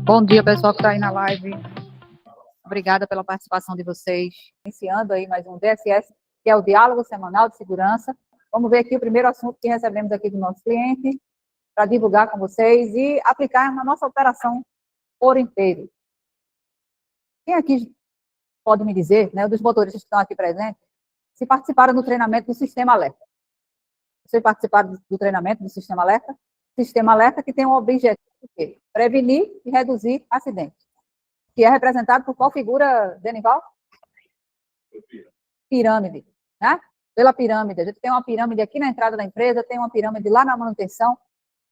Bom dia, pessoal que está aí na live. Obrigada pela participação de vocês. Iniciando aí mais um DSS, que é o Diálogo Semanal de Segurança. Vamos ver aqui o primeiro assunto que recebemos aqui do nosso cliente, para divulgar com vocês e aplicar na nossa operação por inteiro. Quem aqui pode me dizer, né, dos motoristas que estão aqui presentes, se participaram do treinamento do Sistema Alerta? Vocês participaram do treinamento do Sistema Alerta? Sistema Alerta que tem um objetivo de quê? Prevenir e reduzir acidentes. Que é representado por qual figura, Denival? Pirâmide, né? Pela pirâmide. A gente tem uma pirâmide aqui na entrada da empresa, tem uma pirâmide lá na manutenção.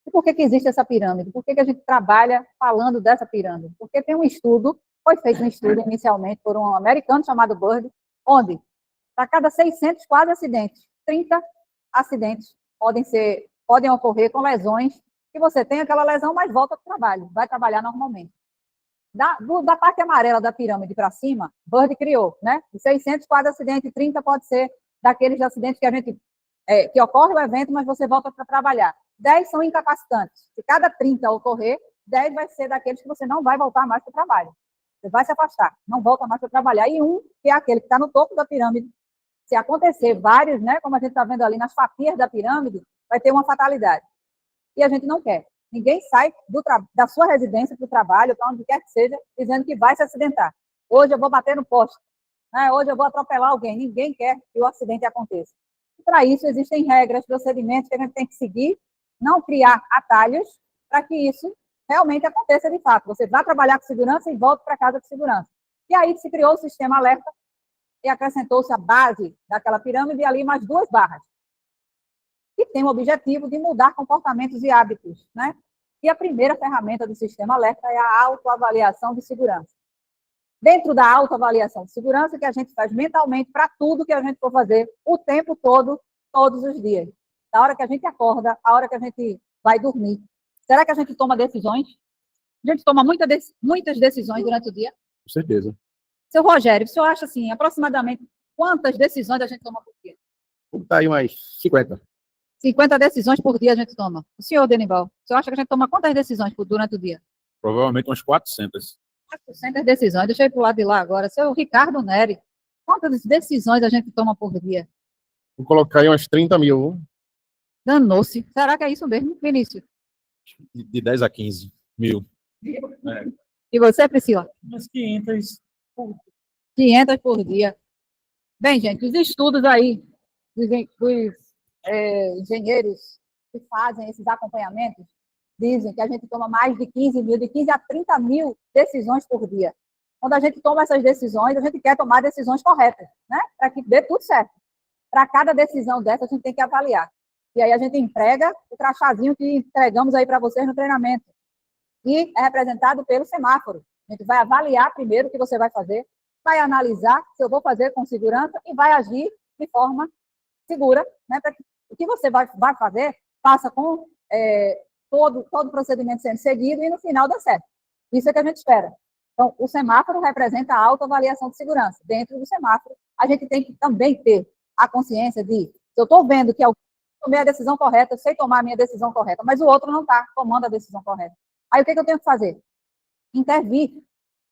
E por que existe essa pirâmide? Por que a gente trabalha falando dessa pirâmide? Porque tem um estudo, foi feito um estudo inicialmente por um americano chamado Bird, onde, para cada 600 quase acidentes, 30 acidentes podem ocorrer com lesões, que você tem aquela lesão, mas volta para o trabalho, vai trabalhar normalmente. Da parte amarela da pirâmide para cima, Bird criou, né? De 600 quase acidentes, 30 pode ser daqueles acidentes que a gente que ocorre o evento, mas você volta para trabalhar. 10 são incapacitantes. Se cada 30 ocorrer, 10 vai ser daqueles que você não vai voltar mais para o trabalho. Você vai se afastar, não volta mais para trabalhar. E um, que é aquele que está no topo da pirâmide, se acontecer vários, né, como a gente está vendo ali nas fatias da pirâmide, vai ter uma fatalidade. E a gente não quer. Ninguém sai da sua residência para o trabalho, para onde quer que seja, dizendo que vai se acidentar. Hoje eu vou bater no poste, né? Hoje eu vou atropelar alguém. Ninguém quer que o acidente aconteça. Para isso, existem regras, procedimentos que a gente tem que seguir, não criar atalhos para que isso realmente aconteça de fato. Você vai trabalhar com segurança e volta para casa com segurança. E aí se criou o sistema alerta e acrescentou-se a base daquela pirâmide e ali mais 2 barras, que tem o objetivo de mudar comportamentos e hábitos, né? E a primeira ferramenta do sistema alerta é a autoavaliação de segurança. Dentro da autoavaliação de segurança, que a gente faz mentalmente para tudo que a gente for fazer o tempo todo, todos os dias. Da hora que a gente acorda, a hora que a gente vai dormir. Será que a gente toma decisões? A gente toma muitas decisões durante o dia? Com certeza. Seu Rogério, o senhor acha assim, aproximadamente, quantas decisões a gente toma por dia? Está aí umas 50. 50 decisões por dia a gente toma. O senhor, Denival, o senhor acha que a gente toma quantas decisões durante o dia? Provavelmente umas 400. 400 decisões. Deixa eu ir para o lado de lá agora. Seu Ricardo Neri, quantas decisões a gente toma por dia? Vou colocar aí umas 30 mil. Danou-se. Será que é isso mesmo, Vinícius? De 10 a 15 mil. É. E você, Priscila? Umas 500. 500 por dia. Bem, gente, os estudos aí dos engenheiros que fazem esses acompanhamentos dizem que a gente toma mais de 15 mil, de 15 a 30 mil decisões por dia. Quando a gente toma essas decisões, a gente quer tomar decisões corretas, né? Para que dê tudo certo. Para cada decisão dessa, a gente tem que avaliar. E aí a gente entrega o crachazinho que entregamos aí para vocês no treinamento. E é representado pelo semáforo. A gente vai avaliar primeiro o que você vai fazer, vai analisar se eu vou fazer com segurança e vai agir de forma segura, né? Para que o que você vai fazer passa com todo o procedimento sendo seguido e no final dá certo. Isso é que a gente espera. Então, o semáforo representa a autoavaliação de segurança. Dentro do semáforo, a gente tem que também ter a consciência de, se eu estou vendo que alguém tomei a decisão correta, eu sei tomar a minha decisão correta, mas o outro não está tomando a decisão correta. Aí o que eu tenho que fazer? Intervir.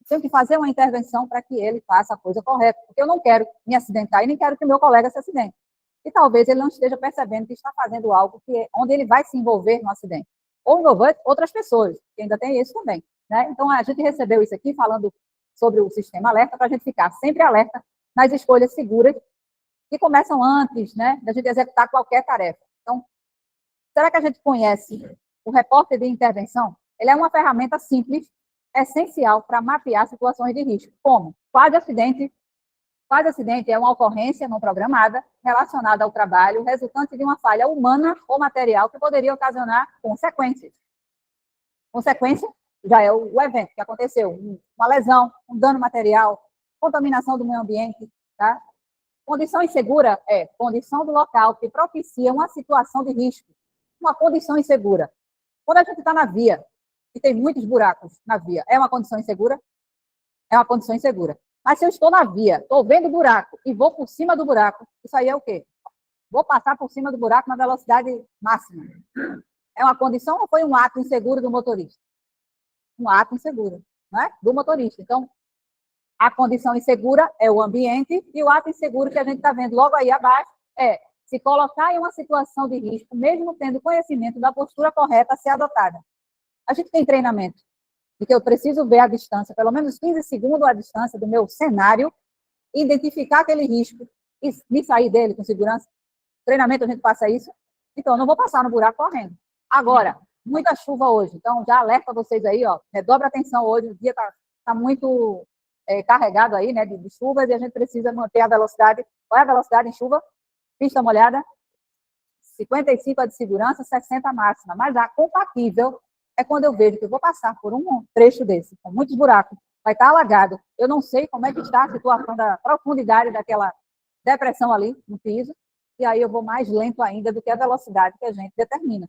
Tenho que fazer uma intervenção para que ele faça a coisa correta, porque eu não quero me acidentar e nem quero que o meu colega se acidente. E talvez ele não esteja percebendo que está fazendo algo onde ele vai se envolver no acidente. Ou envolver outras pessoas, que ainda tem isso também, né? Então, a gente recebeu isso aqui falando sobre o sistema alerta, para a gente ficar sempre alerta nas escolhas seguras que começam antes, né, da gente executar qualquer tarefa. Então, será que a gente conhece o repórter de intervenção? Ele é uma ferramenta simples, essencial para mapear situações de risco, como quase acidente. Quase acidente é uma ocorrência não programada relacionada ao trabalho, resultante de uma falha humana ou material que poderia ocasionar consequências. Consequência já é o evento que aconteceu, uma lesão, um dano material, contaminação do meio ambiente, tá? Condição insegura é condição do local que propicia uma situação de risco, uma condição insegura. Quando a gente está na via e tem muitos buracos na via, é uma condição insegura? É uma condição insegura. Mas se eu estou na via, estou vendo o buraco e vou por cima do buraco, isso aí é o quê? Vou passar por cima do buraco na velocidade máxima. É uma condição ou foi um ato inseguro do motorista? um ato inseguro, né, do motorista. Então, a condição insegura é o ambiente e o ato inseguro que a gente está vendo logo aí abaixo é se colocar em uma situação de risco, mesmo tendo conhecimento da postura correta a ser adotada. A gente tem treinamento de que eu preciso ver a distância, pelo menos 15 segundos a distância do meu cenário, identificar aquele risco e me sair dele com segurança. Treinamento a gente passa isso, então eu não vou passar no buraco correndo. Agora, muita chuva hoje, então já alerta vocês aí, ó, redobra a atenção hoje, o dia tá muito carregado aí, né, de chuvas, e a gente precisa manter a velocidade. Qual é a velocidade em chuva? Pista molhada, 55 a de segurança, 60 a máxima. Mas a compatível é quando eu vejo que eu vou passar por um trecho desse, com muitos buracos, vai estar alagado. Eu não sei como é que está a situação da profundidade daquela depressão ali no piso, e aí eu vou mais lento ainda do que a velocidade que a gente determina.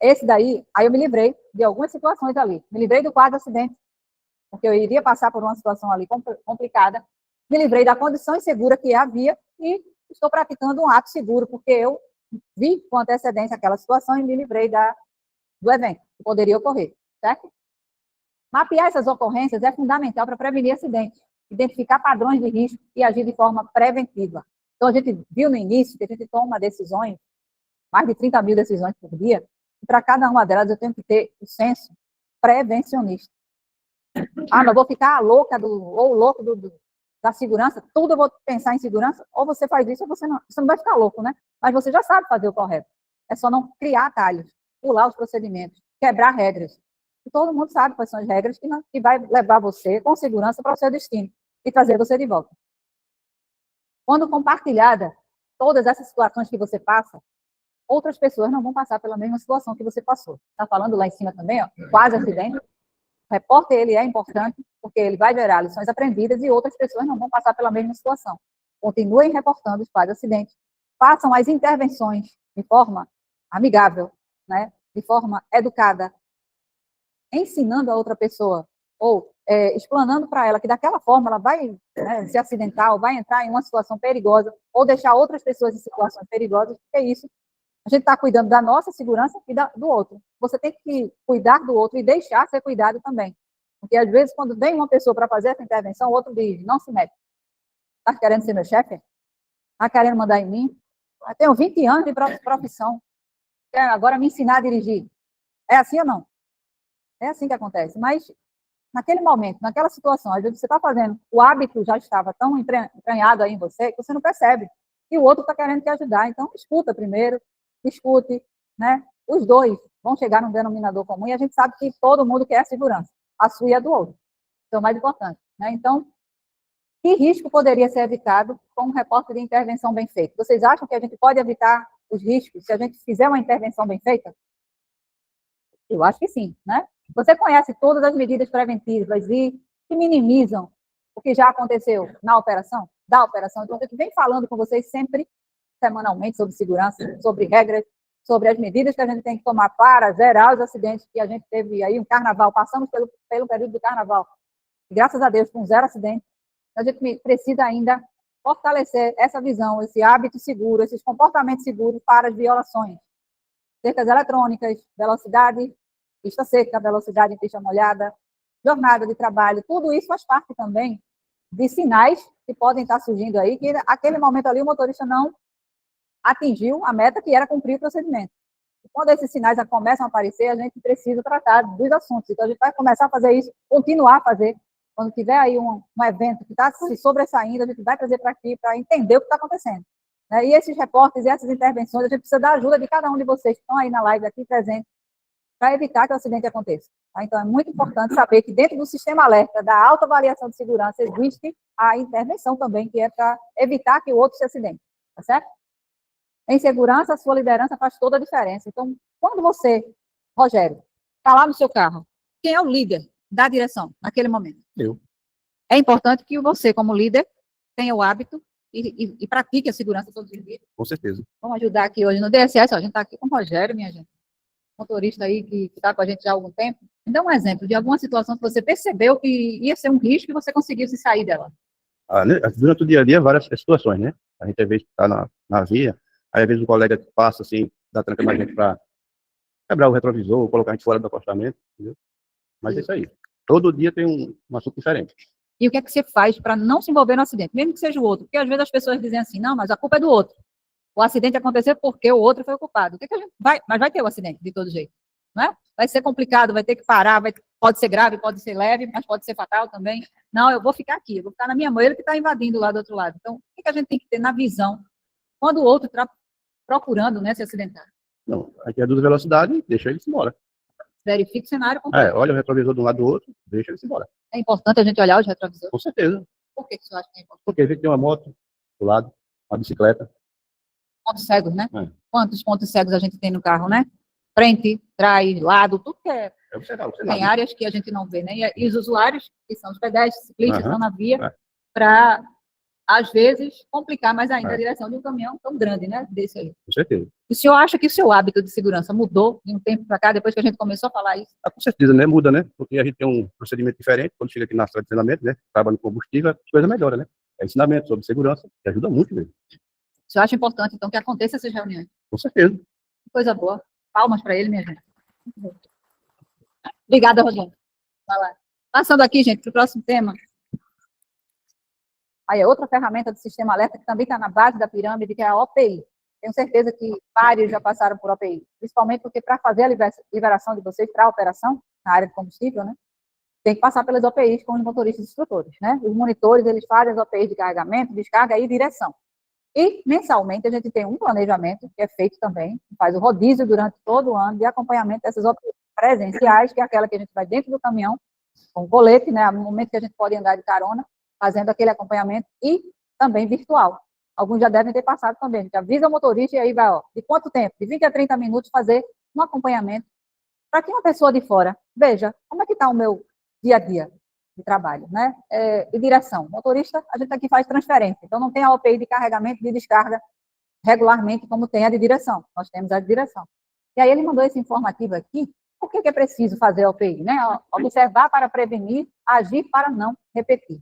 Esse daí, aí eu me livrei de algumas situações ali. Me livrei do quadro acidente, porque eu iria passar por uma situação ali complicada. Me livrei da condição insegura que havia e estou praticando um ato seguro, porque eu vi com antecedência aquela situação e me livrei do evento que poderia ocorrer, certo? Mapear essas ocorrências é fundamental para prevenir acidentes, identificar padrões de risco e agir de forma preventiva. Então, a gente viu no início que a gente toma decisões, mais de 30 mil decisões por dia, e para cada uma delas eu tenho que ter o senso prevencionista. Ah, mas eu vou ficar louca ou louco da segurança, tudo eu vou pensar em segurança, ou você faz isso ou você não vai ficar louco, né? Mas você já sabe fazer o correto. É só não criar atalhos, pular os procedimentos, quebrar regras. E todo mundo sabe quais são as regras que vai levar você com segurança para o seu destino e trazer você de volta. Quando compartilhada, todas essas situações que você passa, outras pessoas não vão passar pela mesma situação que você passou. Está falando lá em cima também, ó, quase acidente. O repórter, ele é importante, porque ele vai gerar lições aprendidas e outras pessoas não vão passar pela mesma situação. Continuem reportando os quase acidentes. Façam as intervenções de forma amigável, né? De forma educada, ensinando a outra pessoa, ou explanando para ela que daquela forma ela vai se acidentar, ou vai entrar em uma situação perigosa, ou deixar outras pessoas em situações perigosas, porque isso, a gente está cuidando da nossa segurança e do outro. Você tem que cuidar do outro e deixar ser cuidado também. Porque, às vezes, quando vem uma pessoa para fazer essa intervenção, o outro diz, não se mete. Está querendo ser meu chefe? Está querendo mandar em mim? Eu tenho 20 anos de profissão. Quer agora me ensinar a dirigir. É assim ou não? É assim que acontece. Mas, naquele momento, naquela situação, às vezes você está fazendo, o hábito já estava tão entranhado aí em você que você não percebe. E o outro está querendo te ajudar. Então, escuta primeiro, discute, né? Os dois vão chegar num denominador comum e a gente sabe que todo mundo quer a segurança, a sua e a do outro. Isso é o mais importante, né? Então, que risco poderia ser evitado com um repórter de intervenção bem feito? Vocês acham que a gente pode evitar os riscos se a gente fizer uma intervenção bem feita? Eu acho que sim, né? Você conhece todas as medidas preventivas e que minimizam o que já aconteceu na operação, da operação. Então, eu venho falando com vocês sempre, semanalmente, sobre segurança, sobre regras, sobre as medidas que a gente tem que tomar para zerar os acidentes que a gente teve aí, um carnaval, passamos pelo período do carnaval, e graças a Deus, com 0 acidentes. A gente precisa ainda fortalecer essa visão, esse hábito seguro, esses comportamentos seguros para as violações. Cercas eletrônicas, velocidade, pista seca, velocidade em pista molhada, jornada de trabalho, tudo isso faz parte também de sinais que podem estar surgindo aí, que naquele momento ali o motorista não atingiu a meta que era cumprir o procedimento. E quando esses sinais já começam a aparecer, a gente precisa tratar dos assuntos. Então, a gente vai começar a fazer isso, continuar a fazer. Quando tiver aí um evento que está se sobressaindo, a gente vai trazer para aqui para entender o que está acontecendo. Né? E esses reportes e essas intervenções, a gente precisa da ajuda de cada um de vocês que estão aí na live, aqui presentes, para evitar que o acidente aconteça. Tá? Então, é muito importante saber que dentro do sistema alerta da autoavaliação de segurança existe a intervenção também, que é para evitar que o outro se acidente. Tá certo? Em segurança, a sua liderança faz toda a diferença. Então, quando você, Rogério, está lá no seu carro, quem é o líder da direção naquele momento? Eu. É importante que você, como líder, tenha o hábito e pratique a segurança todos os dias. Com certeza. Vamos ajudar aqui hoje no DSS. Ó, a gente está aqui com o Rogério, minha gente. Motorista aí que está com a gente já há algum tempo. Me dá um exemplo de alguma situação que você percebeu que ia ser um risco e você conseguiu se sair dela. Durante o dia a dia, várias situações, né? A gente às vezes está na via, aí às vezes o colega passa assim, dá tranca na gente para quebrar o retrovisor, colocar a gente fora do acostamento, entendeu? Mas é isso aí. Todo dia tem um assunto diferente. E o que é que você faz para não se envolver no acidente, mesmo que seja o outro? Porque às vezes as pessoas dizem assim, não, mas a culpa é do outro. O acidente aconteceu porque o outro foi o culpado. O que é que a gente vai? Mas vai ter o acidente, de todo jeito. Não é? Vai ser complicado, vai ter que parar, pode ser grave, pode ser leve, mas pode ser fatal também. Não, eu vou ficar aqui, eu vou ficar na minha mão, ele que está invadindo lá do outro lado. Então, o que a gente tem que ter na visão quando o outro está procurando, né, se acidentar? Não, aqui reduz a velocidade, deixa ele se embora. Verifique o cenário completo. Olha o retrovisor de um lado do outro, deixa ele se embora. É importante a gente olhar os retrovisores. Com certeza. Por que você acha que é importante? Porque a gente tem uma moto do lado, uma bicicleta. Pontos cegos, né? Quantos pontos cegos a gente tem no carro, né? Frente, trás, lado, tudo que é. Tem áreas que a gente não vê, né? E os usuários, que são os pedestres, ciclistas, estão na via, para, às vezes, complicar mais ainda a direção de um caminhão tão grande, né? Desse aí. Com certeza. O senhor acha que o seu hábito de segurança mudou de um tempo para cá, depois que a gente começou a falar isso? Com certeza, né? Muda, né? Porque a gente tem um procedimento diferente, quando chega aqui na sala de treinamento, né? Trabalha no combustível, a coisa melhora, né? É ensinamento sobre segurança, que ajuda muito mesmo. O senhor acha importante, então, que aconteça essas reuniões? Com certeza. Coisa boa. Palmas para ele, minha gente. Obrigada, Rogério. Vai lá. Passando aqui, gente, para o próximo tema. Aí é outra ferramenta do Sistema Alerta que também está na base da pirâmide, que é a OPI. Tenho certeza que vários já passaram por OPI, principalmente porque para fazer a liberação de vocês para a operação, na área de combustível, né, tem que passar pelas OPIs com os motoristas e instrutores, né? Os monitores, eles fazem as OPIs de carregamento, descarga e direção. E, mensalmente, a gente tem um planejamento, que é feito também, faz o rodízio durante todo o ano de acompanhamento dessas OPIs presenciais, que é aquela que a gente vai dentro do caminhão, com o colete, né, no momento que a gente pode andar de carona, fazendo aquele acompanhamento, e também virtual. Alguns já devem ter passado também. A gente avisa o motorista e aí vai, ó, de quanto tempo? De 20 a 30 minutos fazer um acompanhamento para que uma pessoa de fora veja como é que está o meu dia a dia de trabalho, né? E direção. Motorista, a gente aqui faz transferência. Então, não tem a OPI de carregamento e de descarga regularmente como tem a de direção. Nós temos a de direção. E aí ele mandou esse informativo aqui. Por que é preciso fazer a OPI? Né? Observar para prevenir, agir para não repetir.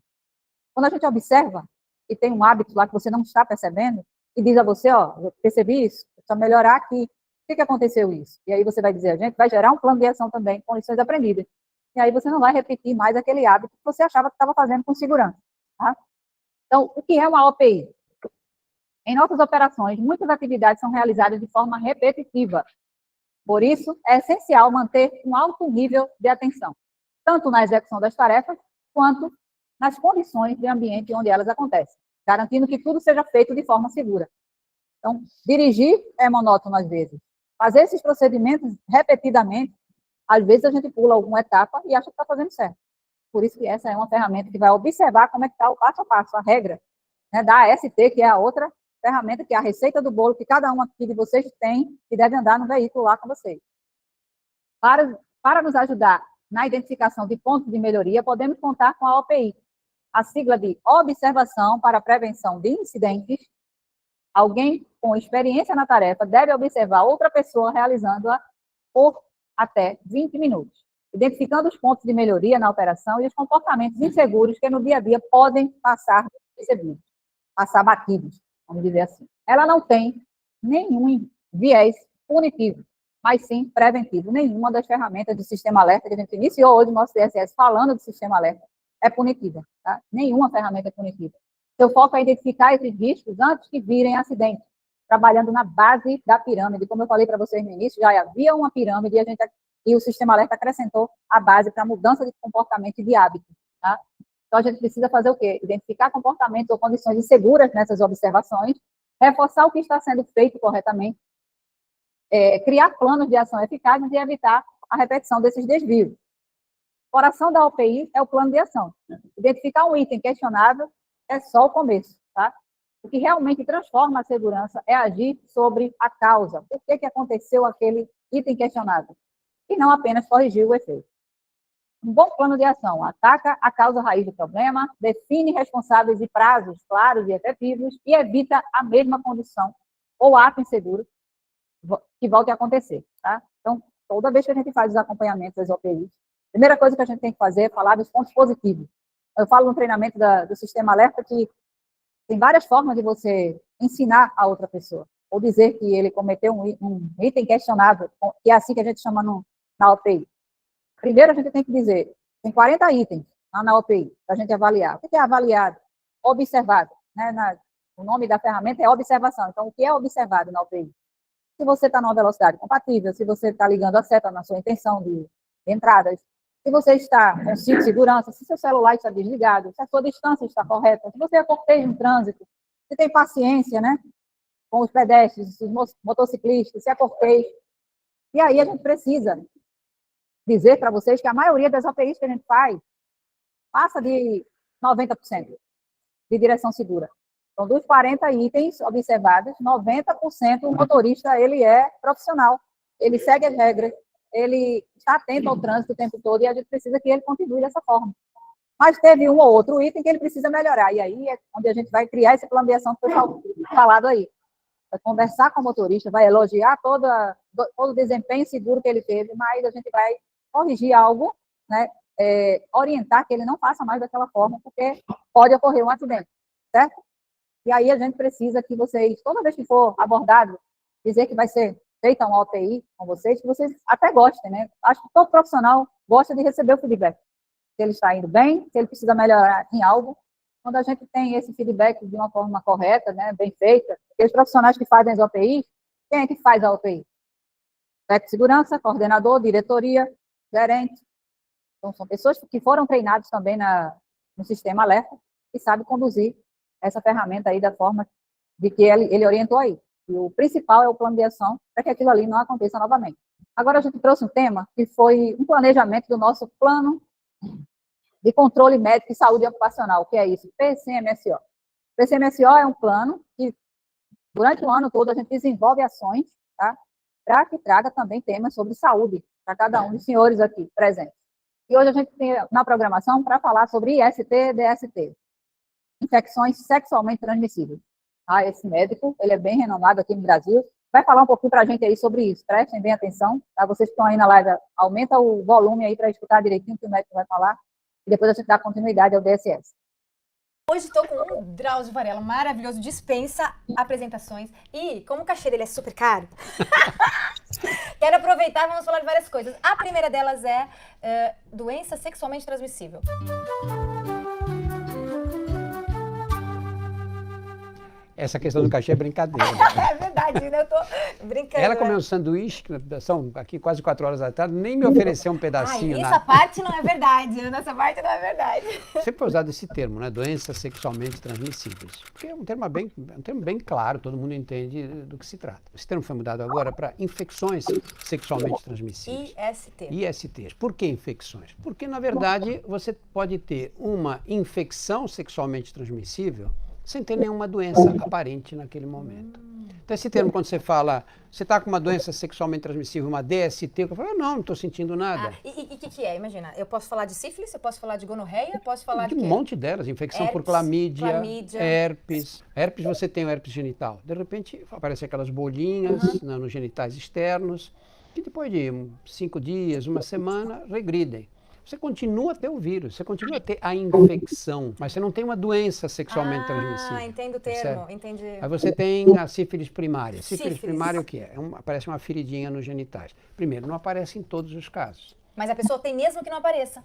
Quando a gente observa e tem um hábito lá que você não está percebendo, e diz a você, ó, eu percebi isso, precisa melhorar aqui. Por que aconteceu isso? E aí você vai dizer, a gente vai gerar um plano de ação também, com lições aprendidas. E aí você não vai repetir mais aquele hábito que você achava que estava fazendo com segurança. Tá? Então, o que é uma OPI? Em nossas operações, muitas atividades são realizadas de forma repetitiva. Por isso, é essencial manter um alto nível de atenção, tanto na execução das tarefas, quanto nas condições de ambiente onde elas acontecem, garantindo que tudo seja feito de forma segura. Então, dirigir é monótono às vezes. Fazer esses procedimentos repetidamente, às vezes a gente pula alguma etapa e acha que está fazendo certo. Por isso que essa é uma ferramenta que vai observar como é que está o passo a passo, a regra, né, da AST, que é a outra ferramenta, que é a receita do bolo que cada um aqui de vocês tem e deve andar no veículo lá com vocês. Para nos ajudar na identificação de pontos de melhoria, podemos contar com a OPI, a sigla de Observação para a Prevenção de Incidentes. Alguém com experiência na tarefa deve observar outra pessoa realizando-a por até 20 minutos, identificando os pontos de melhoria na operação e os comportamentos inseguros que no dia a dia podem passar percebidos, passar batidos, vamos dizer assim. Ela não tem nenhum viés punitivo, mas sim preventivo. Nenhuma das ferramentas do Sistema Alerta que a gente iniciou hoje no nosso DSS falando do Sistema Alerta é punitiva, tá? Nenhuma ferramenta é punitiva. Seu foco é identificar esses riscos antes que virem acidentes, trabalhando na base da pirâmide. Como eu falei para vocês no início, já havia uma pirâmide e o Sistema Alerta acrescentou a base para mudança de comportamento e de hábito, tá? Então, a gente precisa fazer o quê? Identificar comportamentos ou condições inseguras nessas observações, reforçar o que está sendo feito corretamente, criar planos de ação eficazes e evitar a repetição desses desvios. O coração da OPI é o plano de ação. Identificar um item questionável é só o começo, tá? O que realmente transforma a segurança é agir sobre a causa. Por que aconteceu aquele item questionável? E não apenas corrigir o efeito. Um bom plano de ação ataca a causa raiz do problema, define responsáveis e prazos claros e efetivos e evita a mesma condição ou ato inseguro que volte a acontecer, tá? Então, toda vez que a gente faz os acompanhamentos das OPIs, a primeira coisa que a gente tem que fazer é falar dos pontos positivos. Eu falo no treinamento do Sistema Alerta que tem várias formas de você ensinar a outra pessoa, ou dizer que ele cometeu um item questionável, que é assim que a gente chama na OPI. Primeiro a gente tem que dizer, tem 40 itens lá na UPI para a gente avaliar. O que é avaliado? Observado, né? O nome da ferramenta é observação. Então, o que é observado na UPI? Se você está numa velocidade compatível, se você está ligando a seta na sua intenção de entradas, se você está com cinto de segurança, se seu celular está desligado, se a sua distância está correta, se você é cortejo no trânsito, se tem paciência, né, com os pedestres, os motociclistas, se é cortejo. E aí a gente precisa dizer para vocês que a maioria das APIs que a gente faz passa de 90% de direção segura. Então, dos 40 itens observados, 90% o motorista ele é profissional, ele segue as regras, ele está atento ao trânsito o tempo todo e a gente precisa que ele continue dessa forma. Mas teve um ou outro item que ele precisa melhorar, e aí é onde a gente vai criar essa plano de ação que foi falado aí. Vai conversar com o motorista, vai elogiar todo o desempenho seguro que ele teve, mas a gente vai corrigir algo, né, orientar que ele não faça mais daquela forma, porque pode ocorrer um acidente, certo? E aí a gente precisa que vocês, toda vez que for abordado, dizer que vai ser feita uma OPI com vocês, que vocês até gostem, né? Acho que todo profissional gosta de receber o feedback. Se ele está indo bem, se ele precisa melhorar em algo. Quando a gente tem esse feedback de uma forma correta, né, bem feita, porque os profissionais que fazem as OPIs, quem é que faz a OPI? Técnico de segurança, coordenador, diretoria, gerente. Então, são pessoas que foram treinadas também no sistema alerta e sabem conduzir essa ferramenta aí da forma de que ele orientou aí. E o principal é o plano de ação para que aquilo ali não aconteça novamente. Agora a gente trouxe um tema que foi um planejamento do nosso plano de controle médico e saúde ocupacional, que é isso, PCMSO. PCMSO é um plano que, durante o ano todo, a gente desenvolve ações, tá? Para que traga também temas sobre saúde, para cada um dos senhores aqui presentes. E hoje a gente tem na programação para falar sobre IST e DST, infecções sexualmente transmissíveis. Esse médico, ele é bem renomado aqui no Brasil, vai falar um pouquinho para a gente aí sobre isso. Prestem bem atenção, tá? Vocês que estão aí na live, aumenta o volume aí para escutar direitinho o que o médico vai falar, e depois a gente dá continuidade ao DSS. Hoje estou com o Drauzio Varela, maravilhoso, dispensa apresentações. E como o cachê dele é super caro, quero aproveitar e vamos falar de várias coisas. A primeira delas é doença sexualmente transmissível. Essa questão do cachê é brincadeira. É verdade, né? Eu tô brincando. Ela comeu um sanduíche, são aqui quase 4 horas da tarde, nem me ofereceu um pedacinho. Essa parte não é verdade, essa parte não é verdade. Sempre foi usado esse termo, né? Doenças sexualmente transmissíveis. Porque é um termo bem claro, todo mundo entende do que se trata. Esse termo foi mudado agora para infecções sexualmente transmissíveis. ISTs. Por que infecções? Porque, na verdade, você pode ter uma infecção sexualmente transmissível sem ter nenhuma doença aparente naquele momento. Então, esse termo, quando você fala, você está com uma doença sexualmente transmissível, uma DST, eu falo, não estou sentindo nada. E o que é? Imagina, eu posso falar de sífilis, eu posso falar de gonorreia, posso falar de um monte delas, infecção por clamídia, herpes. Herpes, você tem o herpes genital. De repente, aparecem aquelas bolinhas nos genitais externos, que depois de 5 dias, uma semana, regridem. Você continua a ter o vírus, você continua a ter a infecção, mas você não tem uma doença sexualmente transmissível. Entendo o termo, entendi. Aí você tem a sífilis primária. Sífilis primária é o que é? Aparece uma feridinha nos genitais. Primeiro, não aparece em todos os casos. Mas a pessoa tem mesmo que não apareça?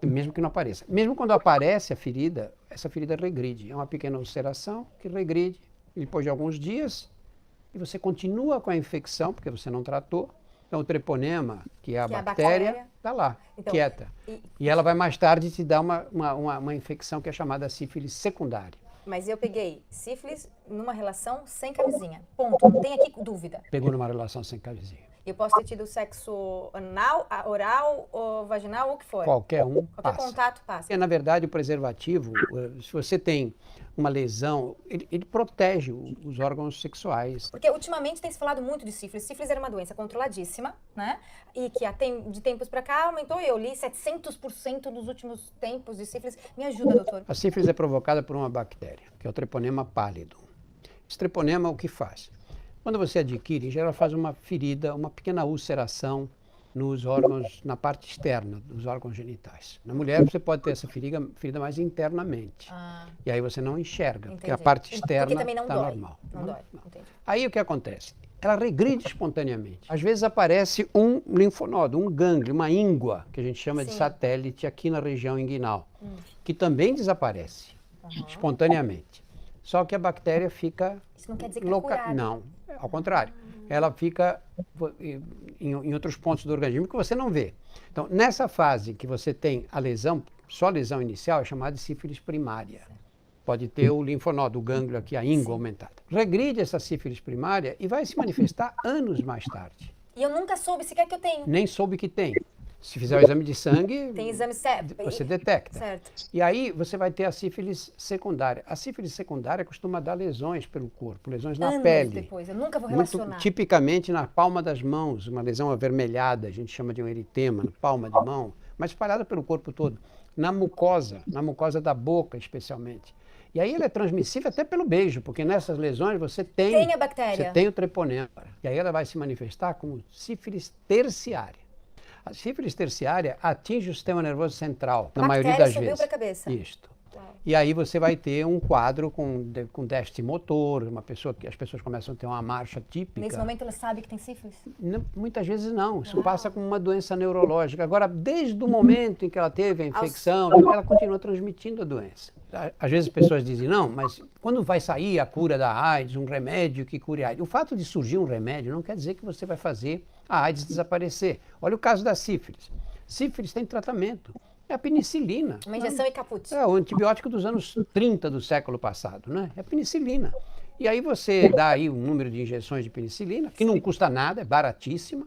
Mesmo que não apareça. Mesmo quando aparece a ferida, essa ferida regride. É uma pequena ulceração que regride depois de alguns dias e você continua com a infecção, porque você não tratou. Então, o treponema, que é a bactéria, está lá, então, quieta. E ela vai mais tarde te dar uma infecção que é chamada sífilis secundária. Mas eu peguei sífilis numa relação sem camisinha. Ponto. Não tem aqui dúvida. Pegou numa relação sem camisinha. Eu posso ter tido sexo anal, oral, ou vaginal, ou o que for. Qualquer um Qualquer passa. contato passa. Na verdade, o preservativo, se você tem uma lesão, ele protege os órgãos sexuais. Porque ultimamente tem se falado muito de sífilis. Sífilis era uma doença controladíssima, né? E que de tempos para cá aumentou. Eu li 700% nos últimos tempos de sífilis. Me ajuda, doutor. A sífilis é provocada por uma bactéria, que é o treponema pallidum. Esse treponema, o que faz? Quando você adquire, em geral faz uma ferida, uma pequena ulceração nos órgãos, na parte externa dos órgãos genitais. Na mulher, você pode ter essa ferida mais internamente. E aí você não enxerga, porque a parte externa está normal. Não dói. Aí o que acontece? ela regride espontaneamente. Às vezes aparece um linfonodo, um gânglio, uma íngua, que a gente chama de satélite aqui na região inguinal, que também desaparece espontaneamente. Só que a bactéria fica... Isso não quer dizer que está curada. Não, ao contrário. Ela fica em outros pontos do organismo que você não vê. Então, nessa fase que você tem a lesão, só a lesão inicial, é chamada de sífilis primária. Pode ter o linfonodo, o gânglio aqui, a íngua aumentada. Regride essa sífilis primária e vai se manifestar anos mais tarde. E eu nunca soube sequer que eu tenho. Nem soube que tem. Se fizer o exame de sangue, tem exame certo. Você detecta. Certo. E aí você vai ter a sífilis secundária. A sífilis secundária costuma dar lesões pelo corpo, lesões na pele. Depois, eu nunca vou relacionar. Muito tipicamente na palma das mãos, uma lesão avermelhada, a gente chama de um eritema, na palma de mão, mas espalhada pelo corpo todo. Na mucosa da boca especialmente. E aí ela é transmissível até pelo beijo, porque nessas lesões você tem a bactéria. Você tem o treponema. E aí ela vai se manifestar como sífilis terciária. A sífilis terciária atinge o sistema nervoso central, na maioria das vezes. Subiu para a cabeça. Isto. E aí você vai ter um quadro com déficit motor, as pessoas começam a ter uma marcha típica. Nesse momento ela sabe que tem sífilis? Não, muitas vezes não, isso passa como uma doença neurológica. Agora, desde o momento em que ela teve a infecção, ela continua transmitindo a doença. Às vezes as pessoas dizem, não, mas quando vai sair a cura da AIDS, um remédio que cure a AIDS? O fato de surgir um remédio não quer dizer que você vai fazer a AIDS desaparecer. Olha o caso da sífilis. Sífilis tem tratamento. É a penicilina. Uma injeção e caput. É o antibiótico dos anos 30 do século passado, né? É a penicilina. E aí você dá aí um número de injeções de penicilina, que não custa nada, é baratíssima,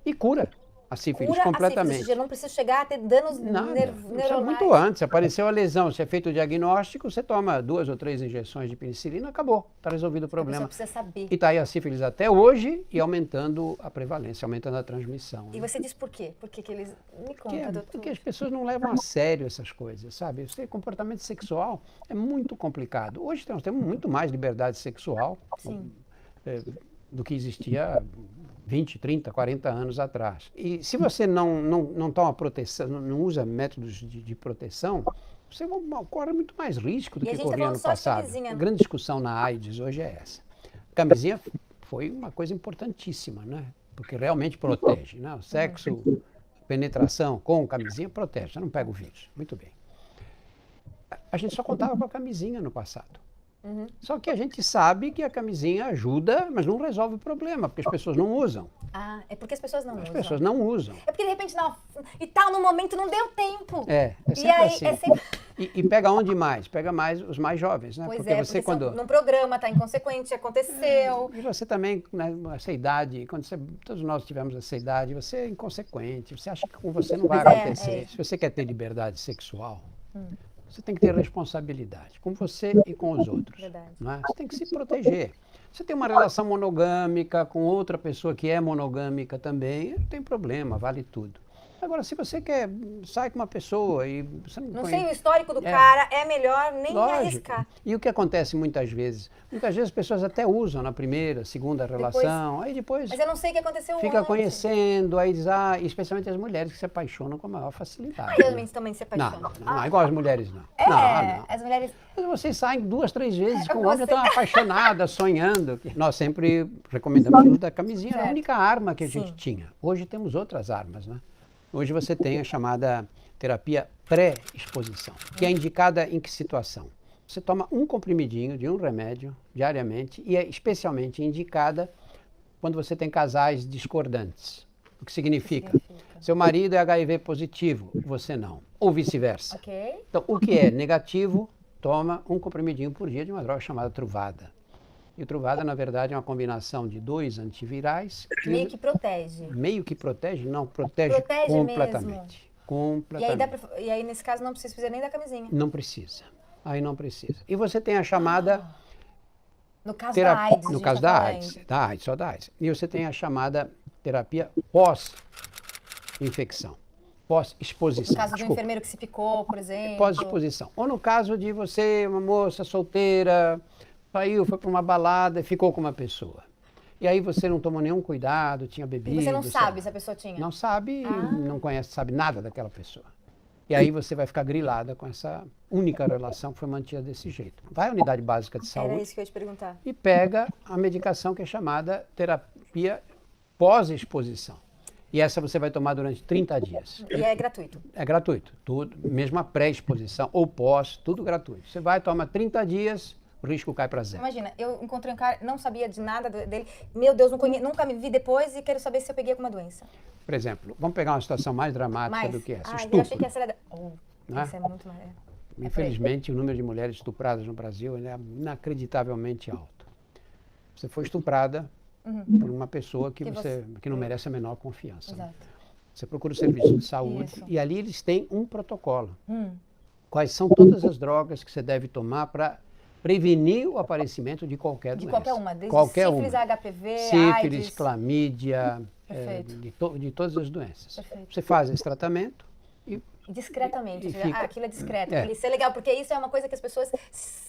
e cura a sífilis completamente. Ou seja, não precisa chegar a ter danos neuronais. Muito antes, apareceu a lesão, você é feito o diagnóstico, você toma 2 ou 3 injeções de penicilina, acabou, está resolvido o problema. Você precisa saber. E está aí a sífilis até hoje e aumentando a prevalência, aumentando a transmissão. E você diz por quê? Por que eles... Me conta, doutor. Porque as pessoas não levam a sério essas coisas, sabe? Esse comportamento sexual é muito complicado. Hoje nós temos muito mais liberdade sexual do que existia 20, 30, 40 anos atrás. E se você não toma proteção, não usa métodos de proteção, você corre muito mais risco do que corria no passado. A grande discussão na AIDS hoje é essa. A camisinha foi uma coisa importantíssima, né? Porque realmente protege, né? O sexo, penetração com camisinha protege, você não pega o vírus. Muito bem. A gente só contava com a camisinha no passado. Só que a gente sabe que a camisinha ajuda, mas não resolve o problema, porque as pessoas não usam. Ah, é porque as pessoas não usam. As pessoas não usam. É porque de repente, não, e tal, no momento não deu tempo. É sempre e aí, assim. É sempre... E pega onde mais? Pega mais os mais jovens, né? Pois porque você quando... num programa, tá inconsequente, aconteceu. E você também, né, essa idade, todos nós tivemos essa idade, você é inconsequente, você acha que com você não vai acontecer. Se você quer ter liberdade sexual, você tem que ter responsabilidade com você e com os outros. Não é? Você tem que se proteger. Você tem uma relação monogâmica com outra pessoa que é monogâmica também, não tem problema, vale tudo. Agora, se você sai com uma pessoa e você não conhece... sei o histórico do cara, é melhor nem arriscar. E o que acontece muitas vezes as pessoas até usam na primeira, segunda relação, aí depois... Mas eu não sei o que aconteceu fica antes. Conhecendo, aí diz, especialmente as mulheres que se apaixonam com a maior facilidade. Os homens também se apaixonam. Não, igual as mulheres não. Não. As mulheres... Mas vocês saem 2, 3 vezes com o homem, estão apaixonadas, sonhando. Nós sempre recomendamos o uso da camisinha, era a única arma que a gente tinha. Hoje temos outras armas, né? Hoje você tem a chamada terapia pré-exposição, que é indicada em que situação? Você toma um comprimidinho de um remédio diariamente e é especialmente indicada quando você tem casais discordantes. O que significa? Seu marido é HIV positivo, você não. Ou vice-versa. Então, o que é negativo, toma um comprimidinho por dia de uma droga chamada Truvada. E o Truvada, na verdade, é uma combinação de 2 antivirais. Meio que protege. Meio que protege? Não, protege completamente. Mesmo. Completamente. E aí, nesse caso, não precisa fazer nem da camisinha. Não precisa. Aí não precisa. E você tem a chamada... No caso da AIDS. No caso da AIDS, só da AIDS. E você tem a chamada terapia pós-infecção. Pós-exposição. No caso do enfermeiro que se picou, por exemplo. Pós-exposição. Ou no caso de você, uma moça solteira... Saiu, foi para uma balada e ficou com uma pessoa. E aí você não tomou nenhum cuidado, tinha bebido. E você não sabe se a pessoa tinha? Não sabe, não conhece, sabe nada daquela pessoa. E aí você vai ficar grilada com essa única relação que foi mantida desse jeito. Vai à unidade básica de saúde. Era isso que eu ia te perguntar. E pega a medicação que é chamada colonoscopia pós-exposição. E essa você vai tomar durante 30 dias. E é gratuito? É gratuito. Tudo, mesmo a pré-exposição ou pós, tudo gratuito. Você vai, toma 30 dias, o risco cai para zero. Imagina, eu encontrei um cara, não sabia de nada dele. Meu Deus, nunca me vi depois e quero saber se eu peguei alguma doença. Por exemplo, vamos pegar uma situação mais dramática do que essa. Eu achei que essa era... Essa é muito mais... Infelizmente, o número de mulheres estupradas no Brasil é inacreditavelmente alto. Você foi estuprada por uma pessoa que não merece a menor confiança. Exato. Né? Você procura o serviço de saúde e ali eles têm um protocolo. Quais são todas as drogas que você deve tomar para prevenir o aparecimento de qualquer doença. De qualquer uma, desde qualquer sífilis, uma. HPV, sífilis, AIDS. clamídia, de todas as doenças. Perfeito. Você faz esse tratamento e... Discretamente, aquilo é discreto. É. Isso é legal, porque isso é uma coisa que as pessoas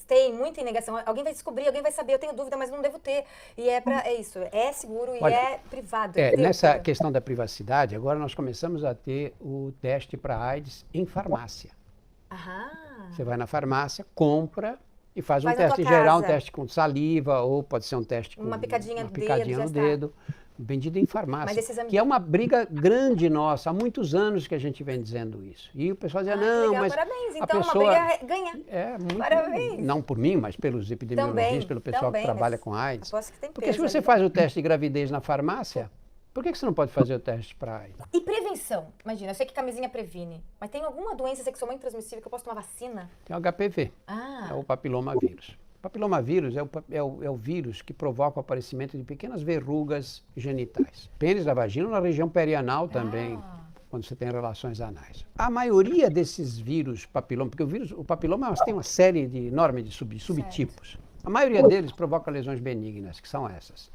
têm muita negação. Alguém vai descobrir, alguém vai saber, eu tenho dúvida, mas não devo ter. E é isso, é seguro e é privado. Nessa questão da privacidade, agora nós começamos a ter o teste para AIDS em farmácia. Você vai na farmácia, compra e faz um teste geral, um teste com saliva, ou pode ser um teste com uma picadinha no dedo. Vendido em farmácia, que é uma briga grande nossa. Há muitos anos que a gente vem dizendo isso. E o pessoal dizia, não, legal, mas parabéns. a Então, pessoa... uma briga ganha. Parabéns. Não por mim, mas pelos epidemiologistas, pelo pessoal que trabalha com AIDS. Porque se você faz o teste de gravidez na farmácia, por que você não pode fazer o teste para AIDS? E prevenção? Imagina, eu sei que camisinha previne, mas tem alguma doença sexualmente transmissível que eu posso tomar vacina? Tem o HPV, é o papilomavírus. O papilomavírus é o vírus que provoca o aparecimento de pequenas verrugas genitais. Pênis da vagina, na região perianal também, quando você tem relações anais. A maioria desses vírus papiloma, porque o papiloma tem uma série enorme de subtipos. A maioria deles provoca lesões benignas, que são essas.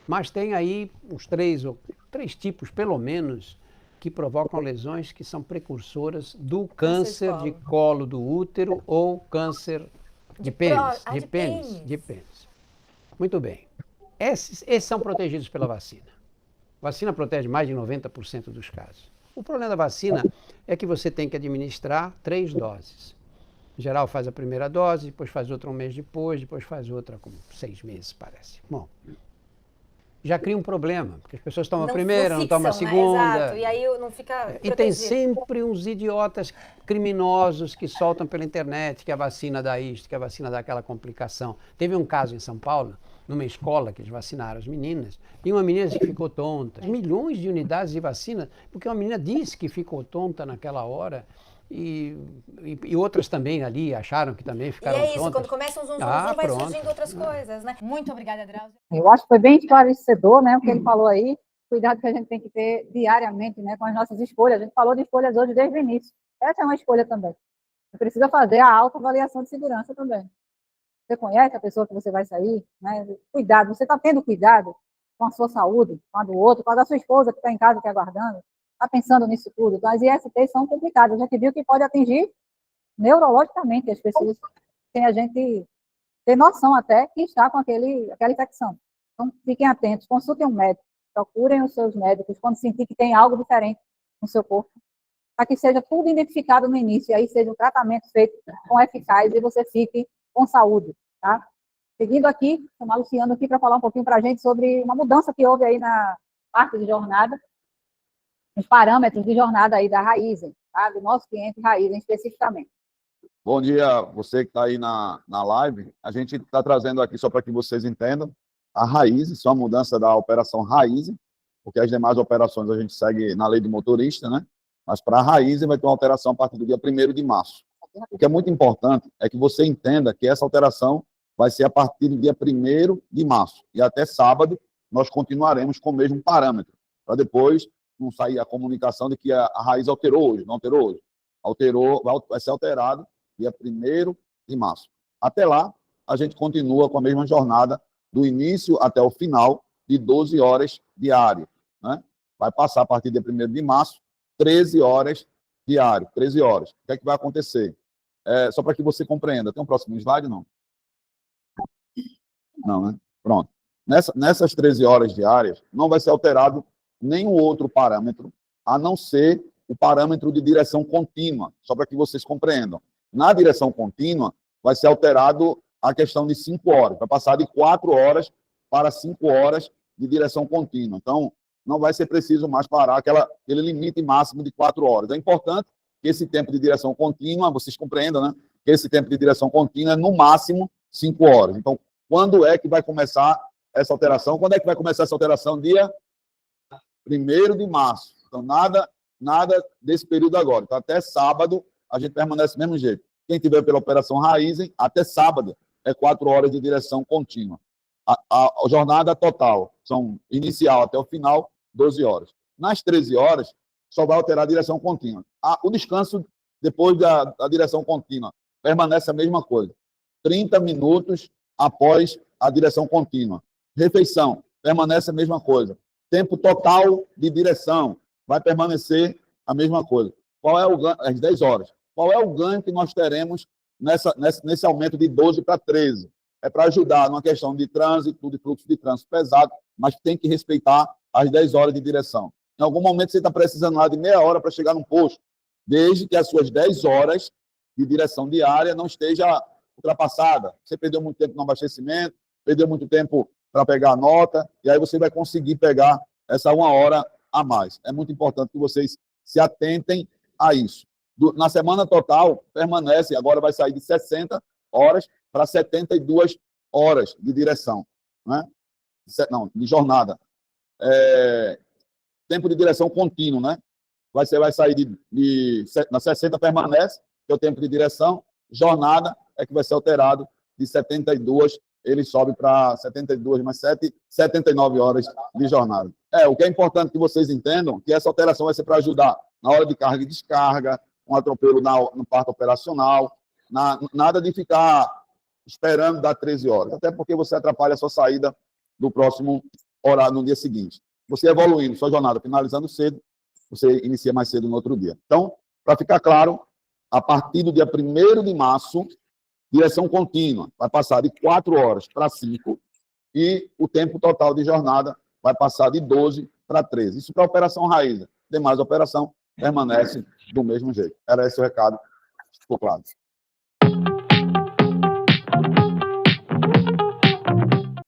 Mas tem aí uns três tipos, pelo menos, que provocam lesões que são precursoras do câncer de colo do útero ou câncer de pênis, de pênis. Muito bem. Esses são protegidos pela vacina. A vacina protege mais de 90% dos casos. O problema da vacina é que você tem que administrar 3 doses. Em geral, faz a primeira dose, depois faz outra um mês depois faz outra com 6 meses, parece. Bom, já cria um problema, porque as pessoas tomam a primeira, não tomam a segunda. Exato, e aí não fica protegido. E tem sempre uns idiotas criminosos que soltam pela internet que a vacina dá isto, que a vacina dá aquela complicação. Teve um caso em São Paulo, numa escola que eles vacinaram as meninas, e uma menina que ficou tonta. Milhões de unidades de vacina, porque uma menina disse que ficou tonta naquela hora, e outras também ali acharam que também ficaram tontas. E é isso, quando começa um zum, vai surgindo outras coisas, né? Muito obrigada, Drauzio. Eu acho que foi bem esclarecedor, né, o que ele falou aí, cuidado que a gente tem que ter diariamente, né, com as nossas escolhas. A gente falou de escolhas hoje desde o início. Essa é uma escolha também. Você precisa fazer a autoavaliação de segurança também. Você conhece a pessoa que você vai sair, né? Cuidado, você está tendo cuidado com a sua saúde, com a do outro, com a da sua esposa que está em casa te aguardando. Está pensando nisso tudo. Então, as ISTs são complicadas. A gente viu que pode atingir neurologicamente as pessoas, sem a gente ter noção até que está com aquela infecção. Então, fiquem atentos, consultem um médico, procurem os seus médicos quando sentir que tem algo diferente no seu corpo, para que seja tudo identificado no início, e aí seja um tratamento feito com eficácia e você fique com saúde, tá? Seguindo aqui, chamar o Luciano aqui para falar um pouquinho para a gente sobre uma mudança que houve aí na parte de jornada, os parâmetros de jornada aí da Raizen, tá? Do nosso cliente Raizen especificamente. Bom dia, você que está aí na live. A gente está trazendo aqui, só para que vocês entendam, a Raizen, isso é uma mudança da operação Raizen, porque as demais operações a gente segue na lei do motorista, né? Mas para a Raizen vai ter uma alteração a partir do dia 1º de março. O que é muito importante é que você entenda que essa alteração vai ser a partir do dia 1º de março. E até sábado nós continuaremos com o mesmo parâmetro, para depois não sair a comunicação de que a Raizen alterou hoje, não alterou hoje. Vai ser alterado dia 1º de março. Até lá, a gente continua com a mesma jornada do início até o final de 12 horas diárias, né? Vai passar a partir do dia 1º de março, 13 horas diárias, 13 horas. O que é que vai acontecer? Só para que você compreenda. Tem um próximo slide, não? Não, né? Pronto. Nessas 13 horas diárias, não vai ser alterado nenhum outro parâmetro, a não ser o parâmetro de direção contínua, só para que vocês compreendam. Na direção contínua, vai ser alterado a questão de 5 horas, vai passar de 4 horas para 5 horas de direção contínua. Então, não vai ser preciso mais parar aquele limite máximo de 4 horas. É importante que esse tempo de direção contínua, vocês compreendam, né? Que esse tempo de direção contínua é, no máximo, 5 horas. Então, quando é que vai começar essa alteração? Quando é que vai começar essa alteração? Dia 1º de março. Então, nada desse período agora. Então, até sábado, a gente permanece do mesmo jeito. Quem tiver pela Operação Raizen, até sábado, é 4 horas de direção contínua. A jornada total, inicial até o final, 12 horas. Nas 13 horas, só vai alterar a direção contínua. O descanso, depois da direção contínua, permanece a mesma coisa. 30 minutos após a direção contínua. Refeição, permanece a mesma coisa. Tempo total de direção, vai permanecer a mesma coisa. Qual é o ganho? Às 10 horas. Qual é o ganho que nós teremos nesse aumento de 12 para 13? É para ajudar numa questão de trânsito, de fluxo de trânsito pesado, mas tem que respeitar as 10 horas de direção. Em algum momento você está precisando lá de meia hora para chegar num posto, desde que as suas 10 horas de direção diária não esteja ultrapassada. Você perdeu muito tempo no abastecimento, perdeu muito tempo para pegar a nota, e aí você vai conseguir pegar essa 1 hora a mais. É muito importante que vocês se atentem a isso. Na semana total, permanece, agora vai sair de 60 horas para 72 horas de direção, né? Não, de jornada. Tempo de direção contínuo, né? Vai sair na 60 permanece, que é o tempo de direção, jornada é que vai ser alterado de 72, ele sobe para 72 mais 7, 79 horas de jornada. O que é importante que vocês entendam, que essa alteração vai ser para ajudar na hora de carga e descarga, um atropelo no parto operacional, nada de ficar esperando dar 13 horas, até porque você atrapalha a sua saída do próximo horário no dia seguinte. Você evoluindo sua jornada, finalizando cedo, você inicia mais cedo no outro dia. Então, para ficar claro, a partir do dia 1º de março, direção contínua vai passar de 4 horas para 5 e o tempo total de jornada vai passar de 12 para 13. Isso para a Operação Raizen. Demais operação permanece do mesmo jeito. Era esse o recado. Ficou claro.